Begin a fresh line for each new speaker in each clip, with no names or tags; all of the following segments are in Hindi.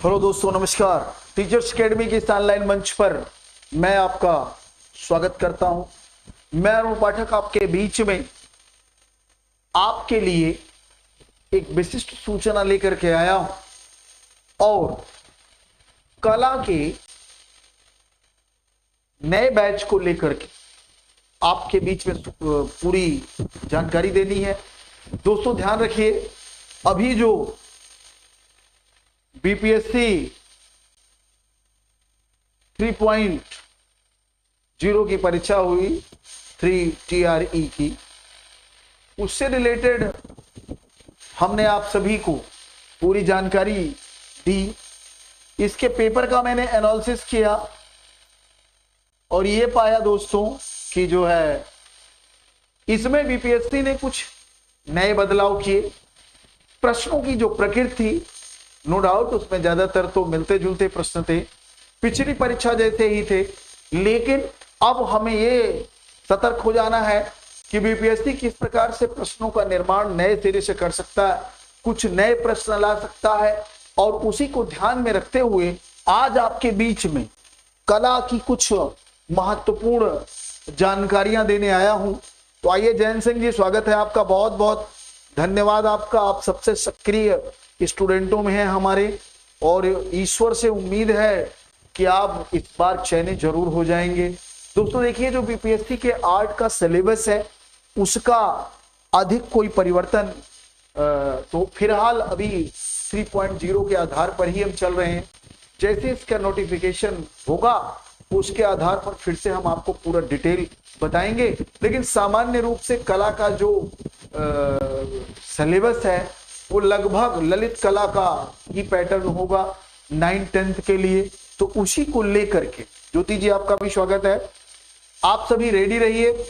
हेलो दोस्तों, नमस्कार। टीचर्स एकेडमी के इस ऑनलाइन मंच पर मैं आपका स्वागत करता हूं। मैं अरुण पाठक आपके बीच में आपके लिए एक विशिष्ट सूचना लेकर के आया हूं और कला के नए बैच को लेकर के आपके बीच में पूरी जानकारी देनी है। दोस्तों ध्यान रखिए, अभी जो बीपीएससी 3.0 की परीक्षा हुई 3 TRE की, उससे रिलेटेड हमने आप सभी को पूरी जानकारी दी। इसके पेपर का मैंने एनालिसिस किया और ये पाया दोस्तों कि जो है इसमें बीपीएससी ने कुछ नए बदलाव किए। प्रश्नों की जो प्रकृति थी, नो डाउट उसमें ज्यादातर तो मिलते जुलते प्रश्न थे, पिछली परीक्षा जैसे ही थे, लेकिन अब हमें ये सतर्क हो जाना है कि बीपीएससी किस प्रकार से प्रश्नों का निर्माण नए सिरे से कर सकता है, कुछ नए प्रश्न ला सकता है। और उसी को ध्यान में रखते हुए आज आपके बीच में कला की कुछ महत्वपूर्ण जानकारियां देने आया हूं। तो आइए, जैन सिंह जी, स्वागत है आपका, बहुत बहुत धन्यवाद आपका। आप सबसे सक्रिय स्टूडेंटों में हैं हमारे, और ईश्वर से उम्मीद है कि आप इस बार चयनित जरूर हो जाएंगे। दोस्तों देखिए, जो बीपीएससी के आर्ट का सिलेबस है उसका अधिक कोई परिवर्तन तो फिलहाल अभी 3.0 के आधार पर ही हम चल रहे हैं। जैसे इसका नोटिफिकेशन होगा उसके आधार पर फिर से हम आपको पूरा डिटेल बताएंगे। लेकिन सामान्य रूप से कला का जो सिलेबस है वो लगभग ललित कला का ही पैटर्न होगा 9th-10th के लिए। तो उसी को लेकर के ज्योति जी आपका भी स्वागत है। आप सभी रेडी रहिए।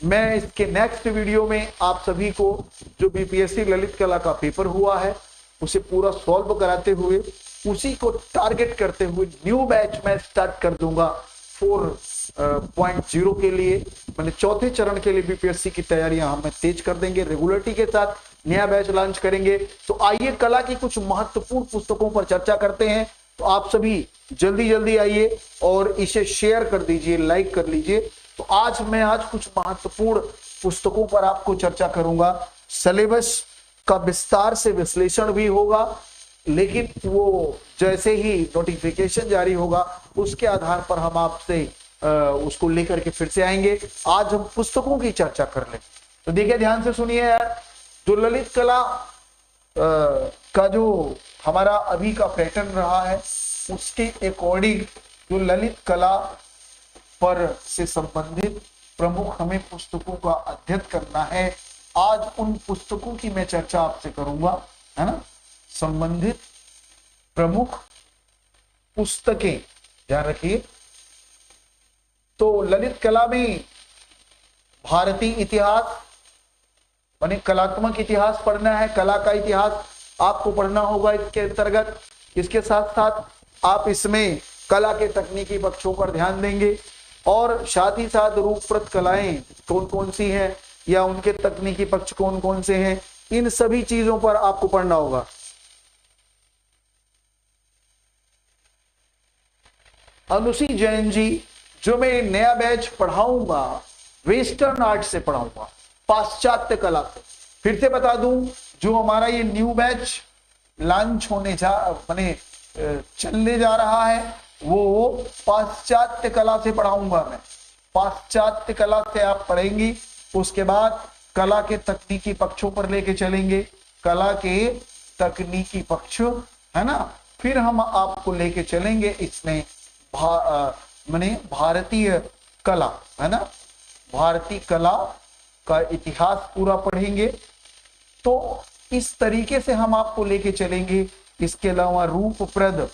मैं इसके नेक्स्ट वीडियो में आप सभी को जो बीपीएससी ललित कला का पेपर हुआ है उसे पूरा सॉल्व कराते हुए, उसी को टारगेट करते हुए न्यू बैच में स्टार्ट कर दूंगा 4.0 के लिए। मैंने चौथे चरण के लिए बीपीएससी की तैयारियां हम तेज कर देंगे, रेगुलरिटी के साथ नया बैच लॉन्च करेंगे। तो आइए कला की कुछ महत्वपूर्ण पुस्तकों पर चर्चा करते हैं। तो आप सभी जल्दी जल्दी आइए और इसे शेयर कर दीजिए, लाइक कर लीजिए। तो आज कुछ महत्वपूर्ण पुस्तकों पर आपको चर्चा करूंगा। सिलेबस का विस्तार से विश्लेषण भी होगा, लेकिन वो जैसे ही नोटिफिकेशन जारी होगा उसके आधार पर हम आपसे उसको लेकर के फिर से आएंगे। आज हम पुस्तकों की चर्चा कर लें। तो देखिए, ध्यान से सुनिए यार, जो ललित कला का जो हमारा अभी का पैटर्न रहा है उसके अकॉर्डिंग जो ललित कला पर से संबंधित प्रमुख हमें पुस्तकों का अध्ययन करना है। आज उन पुस्तकों की मैं चर्चा आपसे करूंगा, है ना। संबंधित प्रमुख पुस्तकें ध्यान रखिए। तो ललित कला में भारतीय इतिहास माने कलात्मक इतिहास पढ़ना है, कला का इतिहास आपको पढ़ना होगा इसके अंतर्गत। इसके साथ साथ आप इसमें कला के तकनीकी पक्षों पर ध्यान देंगे और साथ ही साथ रूपप्रत कलाएं कौन कौन सी हैं या उनके तकनीकी पक्ष कौन कौन से हैं, इन सभी चीजों पर आपको पढ़ना होगा। अनुसी जैन जी, जो मैं नया बैच पढ़ाऊंगा वेस्टर्न आर्ट से पढ़ाऊंगा, पाश्चात्य कला से। फिर से बता दूं, जो हमारा ये न्यू बैच लॉन्च होने माने चलने जा रहा है वो पाश्चात्य कला से पढ़ाऊंगा मैं। पाश्चात्य कला से आप पढ़ेंगी, उसके बाद कला के तकनीकी पक्षों पर लेके चलेंगे, कला के तकनीकी पक्ष, है ना। फिर हम आपको लेके चलेंगे इसमें माने भारतीय कला, है ना, भारतीय कला का इतिहास पूरा पढ़ेंगे। तो इस तरीके से हम आपको लेके चलेंगे। इसके अलावा रूपप्रद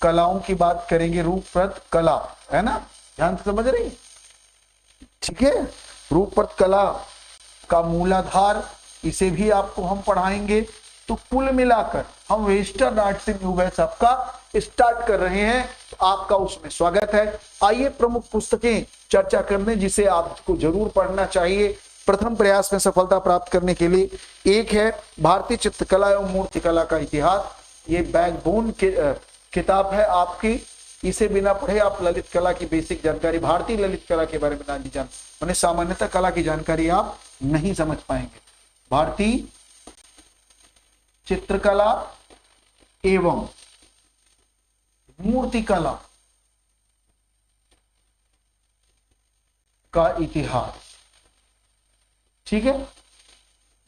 कलाओं की बात करेंगे, रूपप्रद कला, है ना, ध्यान से समझ रही, ठीक है। रूपप्रद कला का मूलाधार, इसे भी आपको हम पढ़ाएंगे। तो कुल मिलाकर हम वेस्टर्न आर्ट से न्यू बैच आपका स्टार्ट कर रहे हैं। तो आपका उसमें स्वागत है। आइए प्रमुख पुस्तकें चर्चा करने जिसे आपको जरूर पढ़ना चाहिए प्रथम प्रयास में सफलता प्राप्त करने के लिए। एक है भारतीय चित्रकला एवं मूर्तिकला का इतिहास, ये बैकबोन के किताब है आपकी, इसे बिना पढ़े आप ललित कला की बेसिक जानकारी, भारतीय ललित कला के बारे में ना जान, मैंने सामान्यतः कला की जानकारी आप नहीं समझ पाएंगे। भारतीय चित्रकला एवं मूर्तिकला का इतिहास, ठीक है।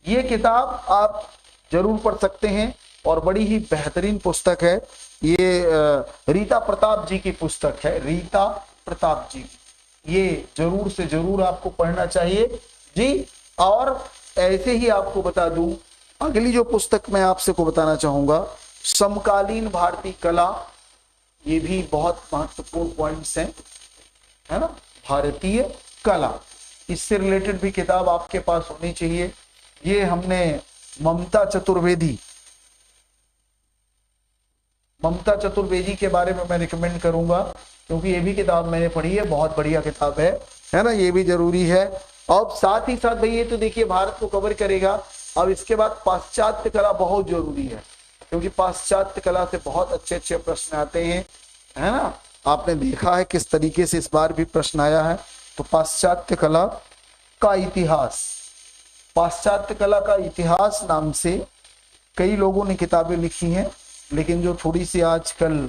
ये किताब आप जरूर पढ़ सकते हैं और बड़ी ही बेहतरीन पुस्तक है। ये रीता प्रताप जी की पुस्तक है, रीता प्रताप जी की। ये जरूर से जरूर आपको पढ़ना चाहिए जी। और ऐसे ही आपको बता दूं, अगली जो पुस्तक मैं आपसे को बताना चाहूंगा, समकालीन भारतीय कला, ये भी बहुत महत्वपूर्ण पॉइंट्स हैं, है ना। भारतीय कला, इससे रिलेटेड भी किताब आपके पास होनी चाहिए। ये हमने ममता चतुर्वेदी के बारे में मैं रिकमेंड करूंगा, क्योंकि ये भी किताब मैंने पढ़ी है, बहुत बढ़िया किताब है ना। ये भी जरूरी है। और साथ ही साथ भाई ये तो देखिए भारत को कवर करेगा। अब इसके बाद पाश्चात्य कला बहुत जरूरी है, क्योंकि पाश्चात्य कला से बहुत अच्छे अच्छे प्रश्न आते हैं, है ना। आपने देखा है किस तरीके से इस बार भी प्रश्न आया है। तो पाश्चात्य कला का इतिहास, पाश्चात्य कला का इतिहास नाम से कई लोगों ने किताबें लिखी हैं, लेकिन जो थोड़ी सी आजकल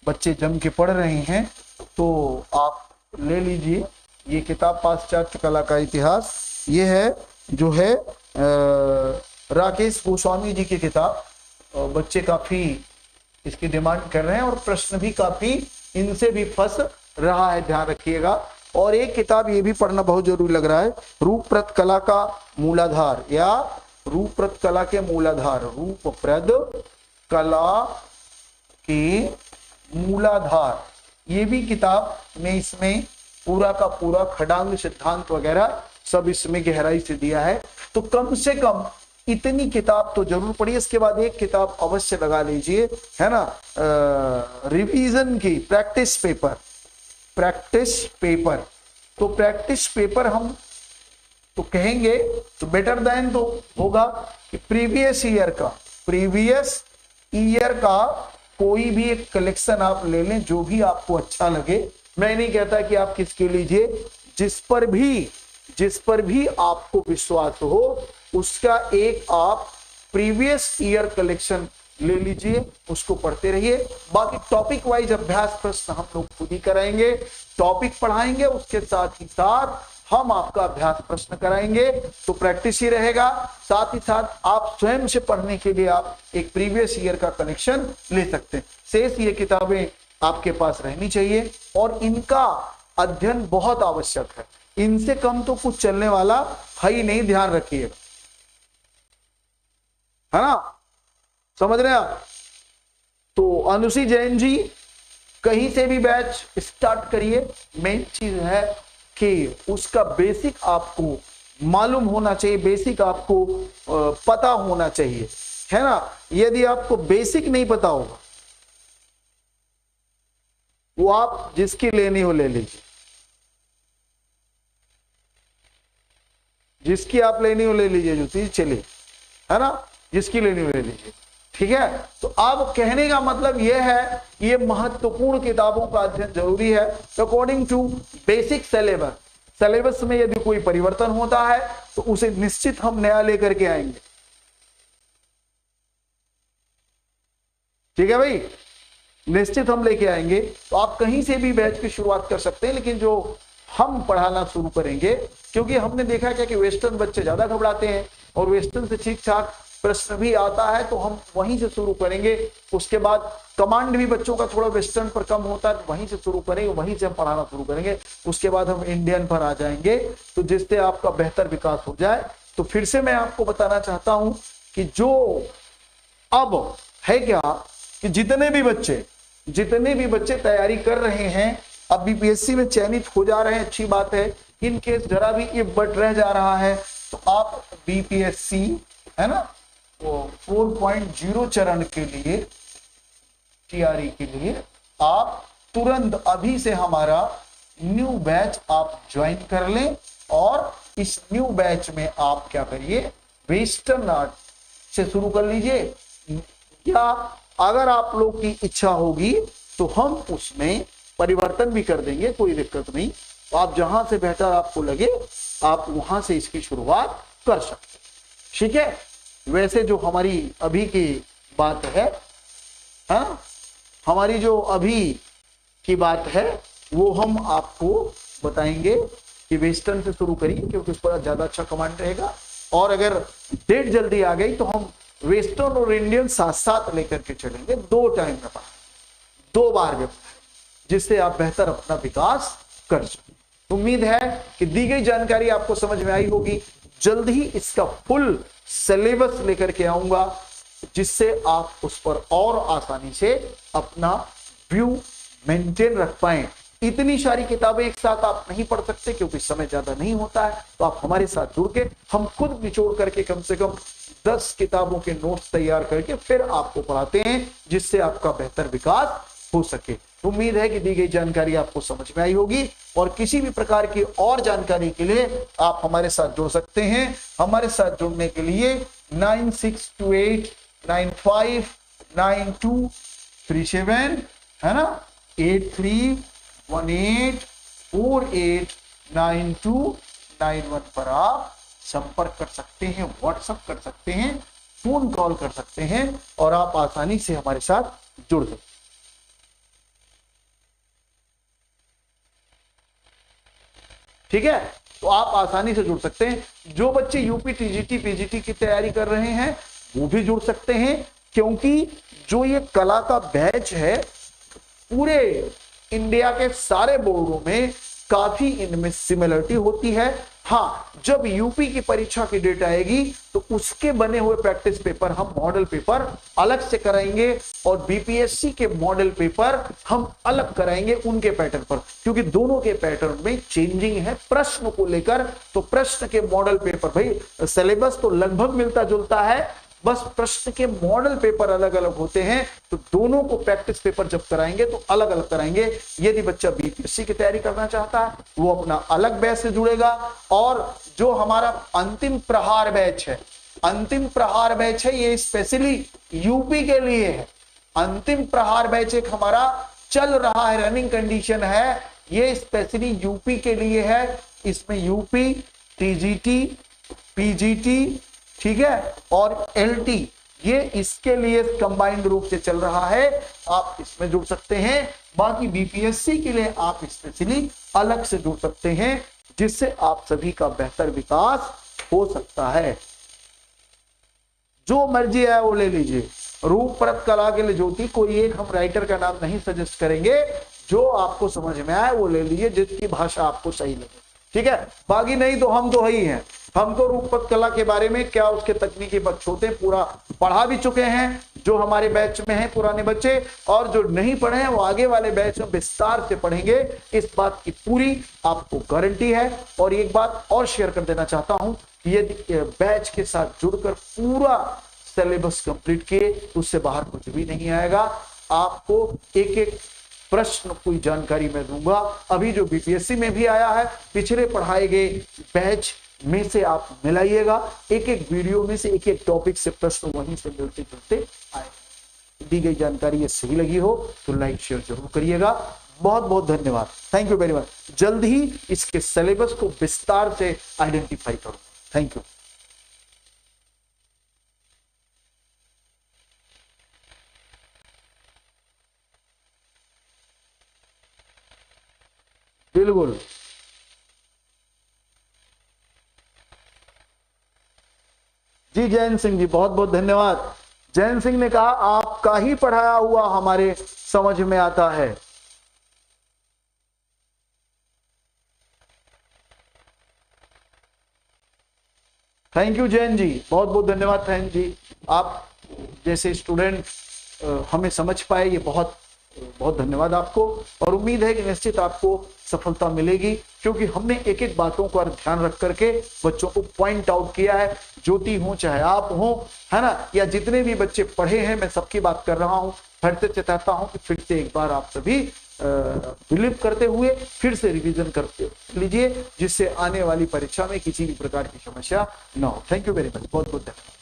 बच्चे जम के पढ़ रहे हैं, तो आप ले लीजिए ये किताब, पाश्चात्य कला का इतिहास। ये है जो है राकेश गोस्वामी जी की किताब। बच्चे काफी इसकी डिमांड कर रहे हैं और प्रश्न भी काफी इनसे भी फंस रहा है, ध्यान रखिएगा। और एक किताब ये भी पढ़ना बहुत जरूरी लग रहा है, रूपप्रद कला का मूलाधार, या रूपप्रद कला के मूलाधार, रूपप्रद कला के मूलाधार। ये भी किताब में इसमें पूरा का पूरा खडांग सिद्धांत वगैरह सब इसमें गहराई से दिया है। तो कम से कम इतनी किताब तो जरूर पढ़िए। इसके बाद एक किताब अवश्य लगा लीजिए, है ना, रिवीजन की, प्रैक्टिस पेपर। तो प्रैक्टिस पेपर हम तो कहेंगे तो बेटर देन तो होगा कि प्रीवियस ईयर का कोई भी एक कलेक्शन आप ले लें, जो भी आपको अच्छा लगे। मैं नहीं कहता कि आप किसके लीजिए, जिस पर भी आपको विश्वास हो उसका एक आप प्रीवियस ईयर कलेक्शन ले लीजिए, उसको पढ़ते रहिए। बाकी टॉपिक वाइज अभ्यास प्रश्न हम लोग खुद ही कराएंगे, टॉपिक पढ़ाएंगे, उसके साथ ही साथ हम आपका अभ्यास प्रश्न कराएंगे। तो प्रैक्टिस ही रहेगा, साथ ही साथ आप स्वयं से पढ़ने के लिए आप एक प्रीवियस ईयर का कलेक्शन ले सकते हैं। शेष ये किताबें आपके पास रहनी चाहिए और इनका अध्ययन बहुत आवश्यक है। इनसे कम तो कुछ चलने वाला है ही नहीं, ध्यान रखिएगा, है ना, समझ रहे हैं आप। तो अनुसी जैन जी, कहीं से भी बैच स्टार्ट करिए, मेन चीज है कि उसका बेसिक आपको मालूम होना चाहिए, बेसिक आपको पता होना चाहिए, है ना। यदि आपको बेसिक नहीं पता होगा, वो आप जिसकी लेनी हो ले लीजिए, जिसकी आप लेनी हो ले लीजिए, जो चीज चले, है ना, जिसकी लेनी हो ले लीजिए, ठीक है। तो अब कहने का मतलब यह है, ये महत्वपूर्ण किताबों का अध्ययन जरूरी है अकॉर्डिंग टू बेसिक सिलेबस में यदि कोई परिवर्तन होता है तो उसे निश्चित हम नया लेकर के आएंगे, ठीक है भाई, निश्चित हम लेके आएंगे। तो आप कहीं से भी बैच की शुरुआत कर सकते हैं, लेकिन जो हम पढ़ाना शुरू करेंगे, क्योंकि हमने देखा क्या कि वेस्टर्न बच्चे ज्यादा घबराते हैं और वेस्टर्न से ठीक ठाक प्रश्न भी आता है, तो हम वहीं से शुरू करेंगे। उसके बाद कमांड भी बच्चों का थोड़ा वेस्टर्न पर कम होता है, तो वहीं से शुरू करेंगे, वहीं से हम पढ़ाना शुरू करेंगे। उसके बाद हम इंडियन पर आ जाएंगे, तो जिससे आपका बेहतर विकास हो जाए। तो फिर से मैं आपको बताना चाहता हूं कि जो अब है क्या कि जितने भी बच्चे तैयारी कर रहे हैं, अब बीपीएससी में चयनित हो जा रहे हैं, अच्छी बात है। इन केस जरा भी ये बट रह जा रहा है तो आप बीपीएससी, है ना, 4.0 चरण के लिए, टीआरई के लिए आप तुरंत अभी से हमारा न्यू बैच आप ज्वाइन कर लें। और इस न्यू बैच में आप क्या करिए, वेस्टर्न आर्ट से शुरू कर लीजिए, या अगर आप लोग की इच्छा होगी तो हम उसमें परिवर्तन भी कर देंगे, कोई दिक्कत नहीं। तो आप जहां से बेहतर आपको लगे आप वहां से इसकी शुरुआत कर सकते हैं, ठीक है। वैसे जो हमारी अभी की बात है, हाँ, हमारी जो अभी की बात है वो हम आपको बताएंगे कि वेस्टर्न से शुरू करिए क्योंकि उस पर ज्यादा अच्छा कमांड रहेगा, और अगर डेट जल्दी आ गई तो हम वेस्टर्न और इंडियन साथ साथ लेकर के चलेंगे, 2 टाइम में पढ़ा, 2 बार में, जिससे आप बेहतर अपना विकास कर सकें। उम्मीद है कि दी गई जानकारी आपको समझ में आई होगी। जल्द ही इसका फुल सिलेबस लेकर के आऊंगा जिससे आप उस पर और आसानी से अपना व्यू मेंटेन रख पाए। इतनी सारी किताबें एक साथ आप नहीं पढ़ सकते क्योंकि समय ज्यादा नहीं होता है, तो आप हमारे साथ जुड़ के हम खुद निचोड़ करके कम से कम 10 किताबों के नोट्स तैयार करके फिर आपको पढ़ाते हैं जिससे आपका बेहतर विकास हो सके। उम्मीद है कि दी गई जानकारी आपको समझ में आई होगी, और किसी भी प्रकार की और जानकारी के लिए आप हमारे साथ जुड़ सकते हैं। हमारे साथ जुड़ने के लिए 9628959237 है ना, 8318489291 पर आप संपर्क कर सकते हैं, व्हाट्सएप कर सकते हैं, फोन कॉल कर सकते हैं, और आप आसानी से हमारे साथ जुड़ सकते हैं। ठीक है, तो आप आसानी से जुड़ सकते हैं। जो बच्चे यूपी टीजीटी पीजीटी की तैयारी कर रहे हैं वो भी जुड़ सकते हैं, क्योंकि जो ये कला का बैच है पूरे इंडिया के सारे बोर्डों में काफी इनमें सिमिलरिटी होती है। हाँ, जब यूपी की परीक्षा की डेट आएगी तो उसके बने हुए प्रैक्टिस पेपर हम मॉडल पेपर अलग से कराएंगे, और बीपीएससी के मॉडल पेपर हम अलग कराएंगे उनके पैटर्न पर, क्योंकि दोनों के पैटर्न में चेंजिंग है प्रश्न को लेकर। तो प्रश्न के मॉडल पेपर, भाई सिलेबस तो लगभग मिलता जुलता है, बस प्रश्न के मॉडल पेपर अलग अलग होते हैं। तो दोनों को प्रैक्टिस पेपर जब कराएंगे तो अलग अलग कराएंगे। यदि बच्चा बीपीएससी की तैयारी करना चाहता है वो अपना अलग बैच से जुड़ेगा, और जो हमारा अंतिम प्रहार बैच है, अंतिम प्रहार बैच है, ये स्पेशली यूपी के लिए है। अंतिम प्रहार बैच एक हमारा चल रहा है, रनिंग कंडीशन है, ये स्पेशली यूपी के लिए है। इसमें यूपी, टीजीटी, पीजीटी, ठीक है, और एलटी, ये इसके लिए कंबाइंड रूप से चल रहा है, आप इसमें जुड़ सकते हैं। बाकी बीपीएससी के लिए आप स्पेशली अलग से जुड़ सकते हैं, जिससे आप सभी का बेहतर विकास हो सकता है। जो मर्जी है वो ले लीजिए। रूप परत कला के लिए ज्योति, कोई एक हम राइटर का नाम नहीं सजेस्ट करेंगे, जो आपको समझ में आए वो ले लीजिए, जिसकी भाषा आपको सही लगे, ठीक है। बाकी नहीं तो हम तो ही हैं, हम तो रूपपत कला के बारे में क्या उसके तकनीकी पक्ष होते हैं पूरा पढ़ा भी चुके हैं, जो हमारे बैच में हैं पुराने बच्चे, और जो नहीं पढ़े हैं वो आगे वाले बैच में विस्तार से पढ़ेंगे, इस बात की पूरी आपको गारंटी है। और एक बात और शेयर कर देना चाहता हूं कि यदि बैच के साथ जुड़कर पूरा सिलेबस कंप्लीट किए तो उससे बाहर कुछ भी नहीं आएगा। आपको एक एक प्रश्न कोई जानकारी मैं दूंगा। अभी जो बीपीएससी में भी आया है, पिछले पढ़ाए गए बैच में से आप मिलाइएगा, एक एक वीडियो में से एक एक टॉपिक से प्रश्न वहीं से मिलते जुलते आए। दी गई जानकारी ये सही लगी हो तो लाइक शेयर जरूर करिएगा। बहुत बहुत धन्यवाद, थैंक यू वेरी मच। जल्द ही इसके सिलेबस को विस्तार से आइडेंटिफाई करूंगा। Thank you. बिल्कुल, जी जैन सिंह जी बहुत बहुत धन्यवाद। जैन सिंह ने कहा आपका ही पढ़ाया हुआ हमारे समझ में आता है। थैंक यू जैन जी, बहुत बहुत धन्यवाद जैन जी। आप जैसे स्टूडेंट हमें समझ पाए, ये बहुत बहुत धन्यवाद आपको। और उम्मीद है कि निश्चित आपको सफलता मिलेगी, क्योंकि हमने एक एक बातों का ध्यान रख करके बच्चों को पॉइंट आउट किया है। ज्योति हो चाहे आप हो, है ना, या जितने भी बच्चे पढ़े हैं, मैं सबकी बात कर रहा हूं। फिर से चाहता हूं कि फिर से एक बार आप सभी बिलीव करते हुए फिर से रिवीजन करते लीजिए, जिससे आने वाली परीक्षा में किसी भी प्रकार की समस्या न हो। थैंक यू वेरी मच, बहुत बहुत धन्यवाद।